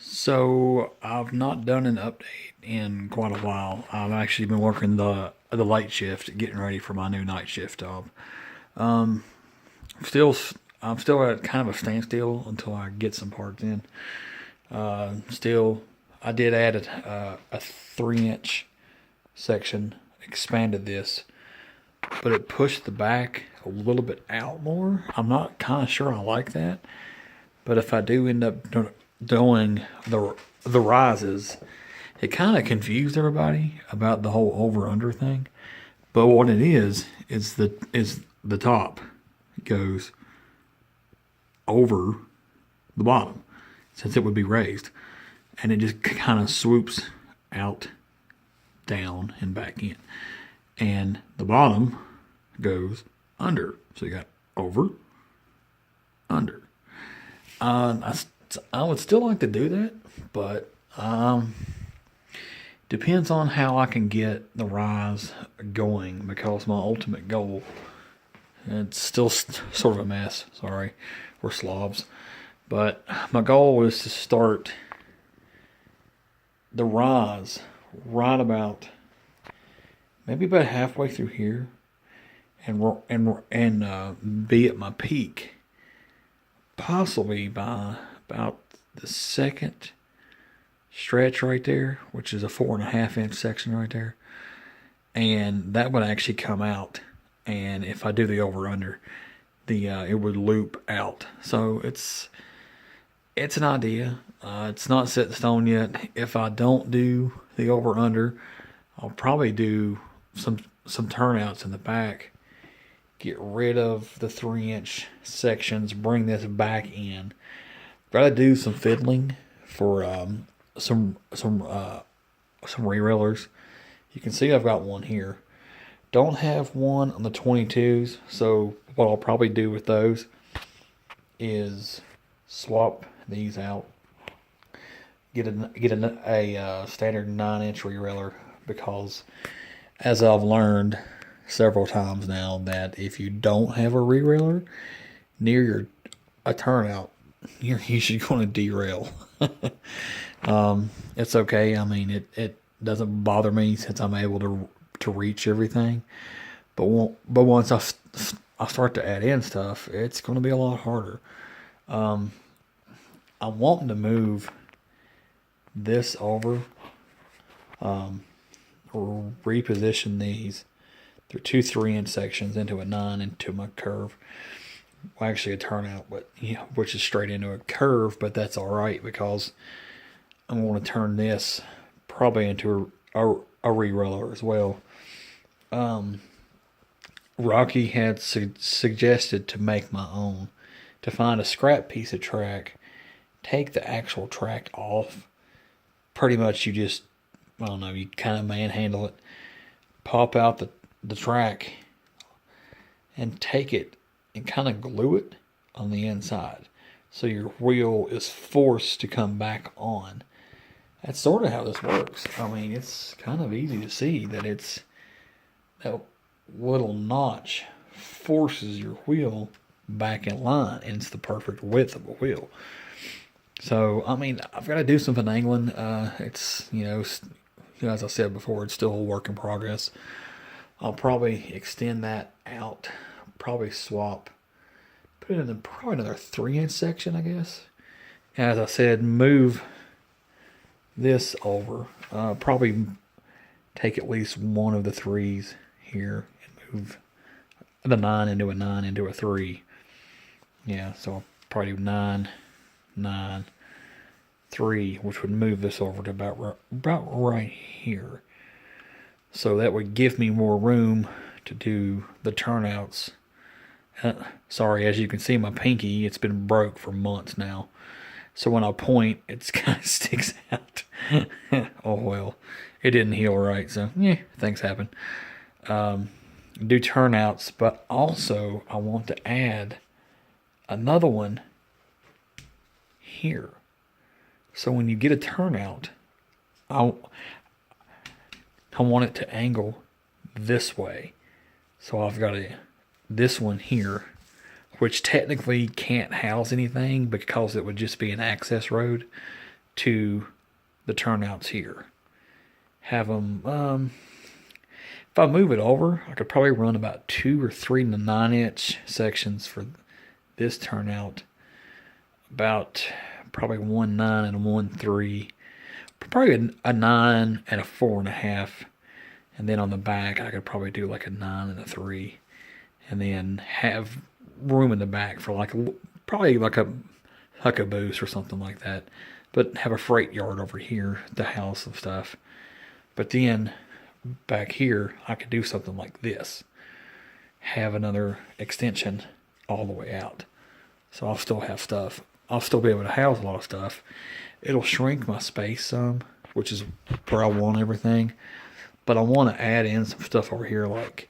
So I've not done an update in quite a while. I've actually been working the late shift, getting ready for my new night shift job. Still, I'm still at kind of a standstill until I get some parts in. Still, I did add a 3 inch section, expanded this, but it pushed the back a little bit out more. I'm not kind of sure I like that, but if I do end up doing the rises, it kind of confused everybody about the whole over under thing. But what it is the top goes over the bottom since it would be raised, and it just kind of swoops out, down, and back in, and the bottom goes under. So you got over, under. I would still like to do that, but depends on how I can get the rise going because my ultimate goal, and it's still sort of a mess. Sorry, we're slobs, but my goal is to start the rise right about maybe about halfway through here, and be at my peak possibly by about the second stretch right there, which is a 4.5 inch section right there, and that would actually come out. And if I do the over under, the it would loop out. So it's an idea. It's not set in stone yet. If I don't do the over under, I'll probably do some turnouts in the back, get rid of the 3 inch sections, bring this back in. Gotta do some fiddling for some re-railers. You can see I've got one here. Don't have one on the 22s, so what I'll probably do with those is swap these out. Get a standard 9 inch re-railer, because as I've learned several times now, that if you don't have a re-railer near a turnout, you're usually going to derail. It's okay. I mean, it doesn't bother me since I'm able to reach everything. But once I start to add in stuff, it's going to be a lot harder. I'm wanting to move this over, or reposition these. They're two 3 inch sections into a 9 into my curve. Well, actually a turnout, but which is straight into a curve, but that's all right because I'm going to turn this probably into a re-roller as well. Rocky had suggested to make my own, to find a scrap piece of track, take the actual track off. Pretty much you just, I don't know, you kind of manhandle it, pop out the track, and take it and kind of glue it on the inside. So your wheel is forced to come back on. That's sort of how this works. I mean, it's kind of easy to see that that little notch forces your wheel back in line, and it's the perfect width of a wheel. So, I mean, I've got to do some finagling. It's, as I said before, it's still a work in progress. I'll probably extend that out, probably swap, put it in probably another 3 inch section, I guess. As I said, move this over. Probably take at least one of the threes here and move the 9 into a 9 into a 3. Yeah, so I'll probably do 9, 9, 3, which would move this over to about right here. So that would give me more room to do the turnouts. Sorry, as you can see, my pinky, it's been broke for months now. So when I point, it kind of sticks out. Oh well, it didn't heal right, so yeah, things happen. Do turnouts, but also I want to add another one here. So when you get a turnout, I want it to angle this way. So I've got this one here, which technically can't house anything because it would just be an access road. to the turnouts here. Have them, if I move it over, I could probably run about 2 or 3 9-inch sections for this turnout. About probably 1 9 and 1 3. Probably a 9 and a 4.5. And then on the back, I could probably do like a 9 and a 3. And then have room in the back for probably like a huckaboose or something like that. But have a freight yard over here, the house and stuff. But then back here, I could do something like this. Have another extension all the way out. So I'll still have stuff. I'll still be able to house a lot of stuff. It'll shrink my space some, which is where I want everything. But I want to add in some stuff over here like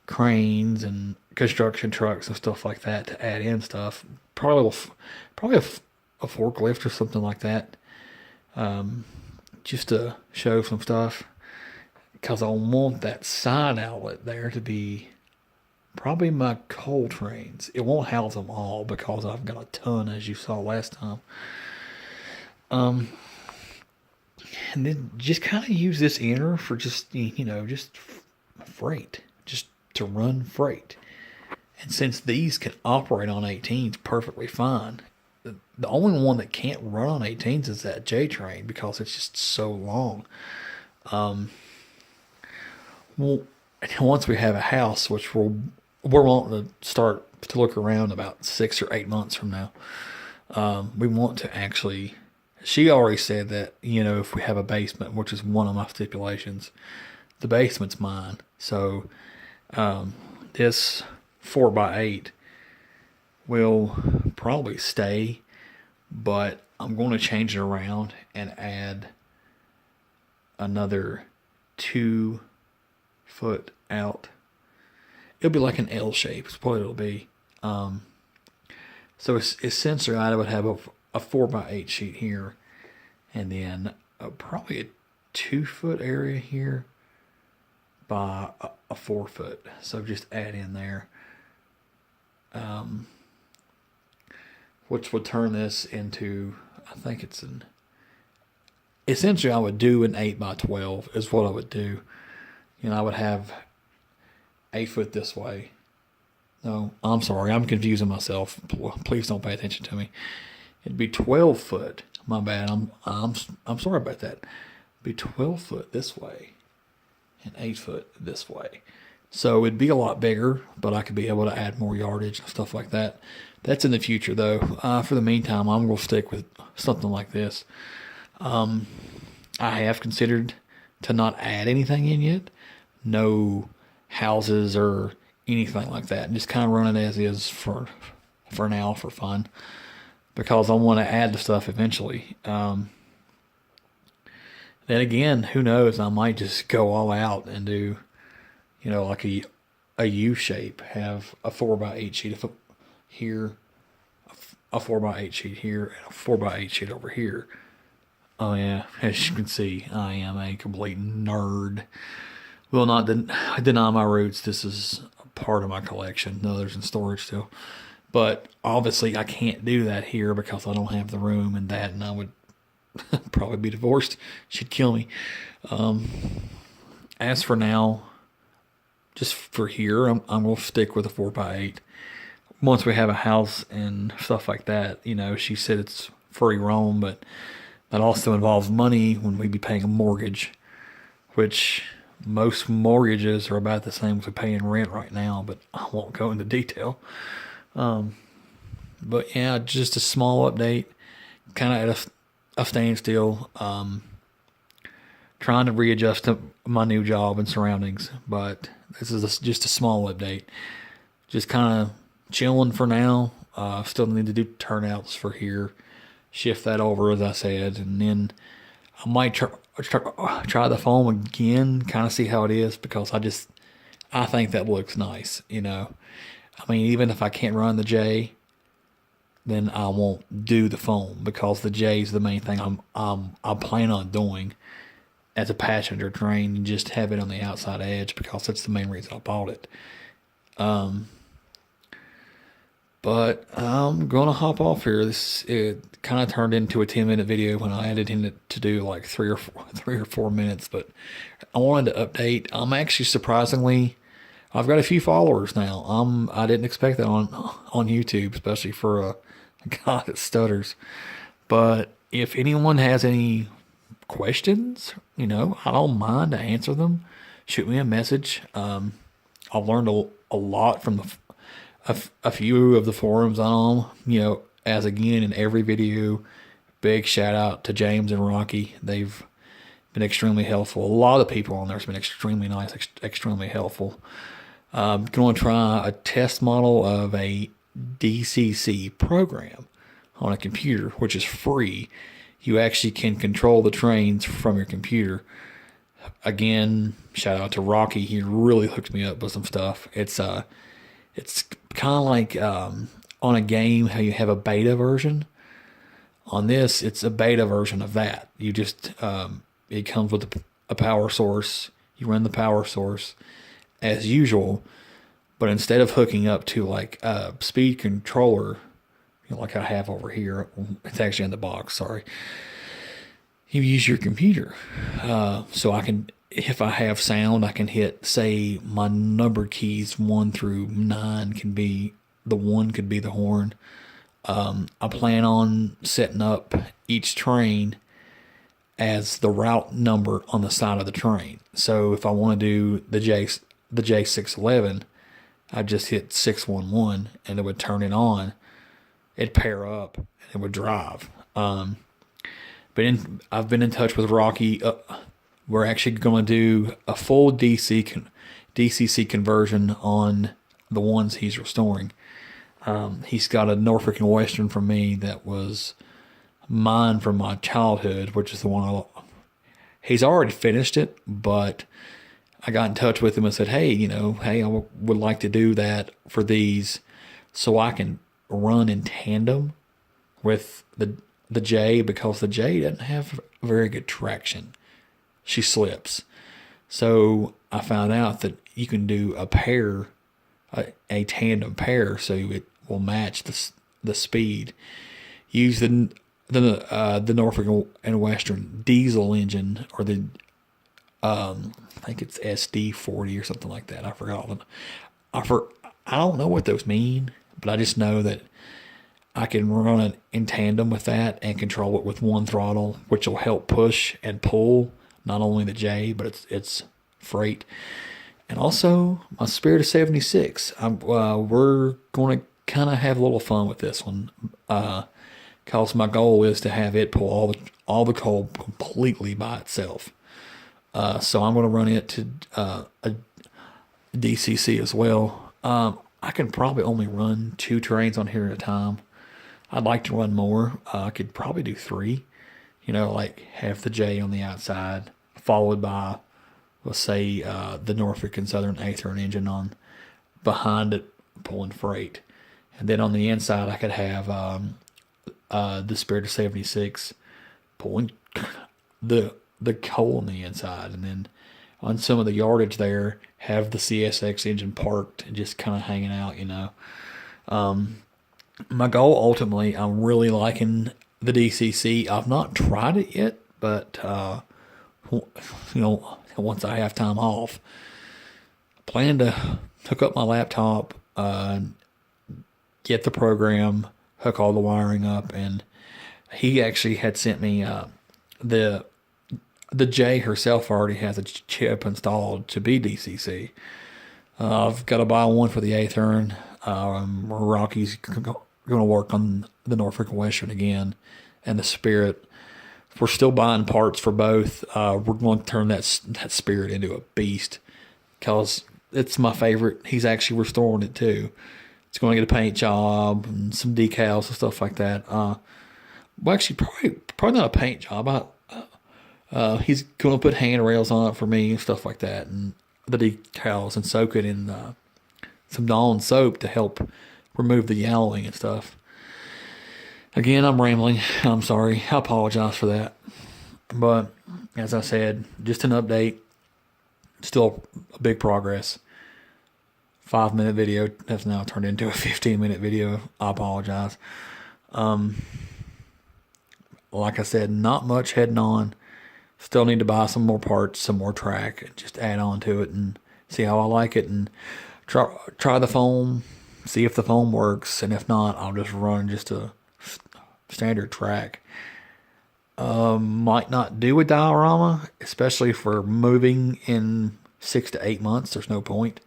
cranes and construction trucks and stuff like that to add in stuff. Probably a forklift or something like that. Just to show some stuff. Because I want that side outlet there to be probably my coal trains. It won't house them all because I've got a ton, as you saw last time. And then just kind of use this inner for just, just freight. Just to run freight. And since these can operate on 18s perfectly fine, the only one that can't run on 18s is that J train because it's just so long. Well, once we have a house, which we're wanting to start to look around about 6 or 8 months from now, we want to actually. She already said that if we have a basement, which is one of my stipulations, the basement's mine. So this 4x8 will probably stay, but I'm going to change it around and add another 2 foot out. It'll be like an L shape. It's what it'll be. So essentially, I would have a 4x8 sheet here, and then probably a 2 foot area here by a 4 foot. So just add in there. Which would turn this into, I think it's essentially I would do an 8x12 is what I would do. I would have 8 foot this way. No, I'm sorry, I'm confusing myself. Please don't pay attention to me. It'd be 12 foot. My bad. I'm sorry about that. It'd be 12 foot this way and 8 foot this way. So it'd be a lot bigger, but I could be able to add more yardage and stuff like that. That's in the future, though. For the meantime, I'm going to stick with something like this. I have considered to not add anything in yet. No houses or anything like that. Just kind of run it as is for now, for fun. Because I want to add the stuff eventually. Then again, who knows? I might just go all out and do, like a U shape. Have a 4x8 sheet here, a 4x8 sheet here, and a 4x8 sheet over here. Oh yeah, as you can see, I am a complete nerd. Will not deny my roots. This is a part of my collection. The others in storage still. But obviously I can't do that here because I don't have the room and that, and I would probably be divorced. She'd kill me. As for now, just for here, I'm going to stick with a 4x8. Once we have a house and stuff like that, she said it's free roam, but that also involves money when we be paying a mortgage, which most mortgages are about the same as we pay in rent right now, but I won't go into detail. But yeah, just a small update, kind of at a standstill, trying to readjust to my new job and surroundings, but this is just a small update. Just kind of chilling for now. Still need to do turnouts for here, shift that over as I said, and then I might try the foam again, kind of see how it is, because I think that looks nice, I mean, even if I can't run the J, then I won't do the foam because the J is the main thing I plan on doing as a passenger train, and just have it on the outside edge because that's the main reason I bought it. But I'm gonna hop off here. This it kind of turned into a 10-minute video when I added in it to do like 3 or 4 minutes. But I wanted to update. I'm actually surprisingly, I've got a few followers now. I didn't expect that on YouTube, especially for a guy that stutters. But if anyone has any questions, I don't mind to answer them. Shoot me a message. I've learned a lot from a few of the forums on them. As again in every video, big shout out to James and Rocky. They've been extremely helpful. A lot of people on there's been extremely nice, extremely helpful. I'm going to try a test model of a DCC program on a computer, which is free. You actually can control the trains from your computer. Again, shout out to Rocky. He really hooked me up with some stuff. It's kind of like on a game how you have a beta version. On this, it's a beta version of that. You just it comes with a power source. You run the power source as usual, but instead of hooking up to like a speed controller, like I have over here, it's actually in the box. Sorry. You use your computer, so I can. If I have sound, I can hit, say, my number keys 1 through 9 can be, the 1 could be the horn. I plan on setting up each train as the route number on the side of the train. So if I want to do the J611, I just hit 611 and it would turn it on. It'd pair up and it would drive. I've been in touch with Rocky. We're actually going to do a full DCC conversion on the ones he's restoring. He's got a Norfolk and Western from me that was mine from my childhood, which is the one he's already finished it, but I got in touch with him and said, hey, I would like to do that for these so I can run in tandem with the J, because the J doesn't have very good traction. She slips. So I found out that you can do a pair, a tandem pair, so it will match the speed. Use the Norfolk and Western diesel engine, or the I think it's SD40 or something like that. I forgot. I don't know what those mean, but I just know that I can run it in tandem with that and control it with one throttle, which will help push and pull not only the J, but its freight. And also my Spirit of 76. We're going to kind of have a little fun with this one, because my goal is to have it pull all the coal completely by itself. So I'm going to run it to a DCC as well. I can probably only run 2 trains on here at a time. I'd like to run more. I could probably do 3. Like have the J on the outside, followed by, let's say, the Norfolk and Southern Athearn engine on behind it, pulling freight. And then on the inside, I could have the Spirit of 76 pulling the coal on the inside. And then on some of the yardage there, have the CSX engine parked and just kind of hanging out, My goal, ultimately, I'm really liking the DCC. I've not tried it yet, but, once I have time off, I plan to hook up my laptop, get the program, hook all the wiring up, and he actually had sent me the J herself already has a chip installed to be DCC. I've got to buy one for the Athearn. Rocky's going to work on the Norfolk and Western again, and the Spirit. We're still buying parts for both. We're going to turn that Spirit into a beast, because it's my favorite. He's actually restoring it too. It's going to get a paint job and some decals and stuff like that. Well, actually, probably not a paint job. He's going to put handrails on it for me and stuff like that, and the decals, and soak it in some Dawn soap to help remove the yellowing and stuff. Again, I'm rambling. I'm sorry. I apologize for that. But as I said, just an update. Still a big progress. 5-minute video has now turned into a 15-minute video. I apologize. Like I said, not much heading on. Still need to buy some more parts, some more track, and just add on to it and see how I like it, and try the foam, see if the foam works, and if not, I'll just run just a standard track. Might not do a diorama, especially for moving in 6 to 8 months. There's no point,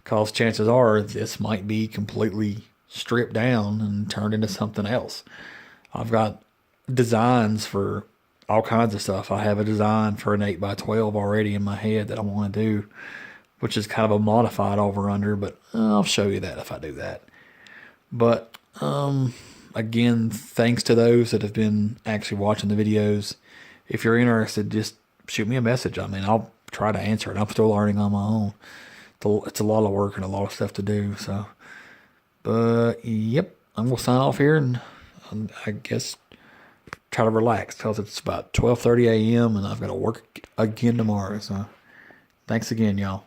because chances are this might be completely stripped down and turned into something else. I've got designs for all kinds of stuff. I have a design for an 8x12 already in my head that I want to do, which is kind of a modified over under, but I'll show you that if I do that. But again, thanks to those that have been actually watching the videos. If you're interested, just shoot me a message. I mean, I'll try to answer it. I'm still learning on my own. It's a lot of work and a lot of stuff to do. So, but yep, I'm gonna sign off here, and I guess try to relax, because it's about 12:30 a.m. and I've got to work again tomorrow. So thanks again, y'all.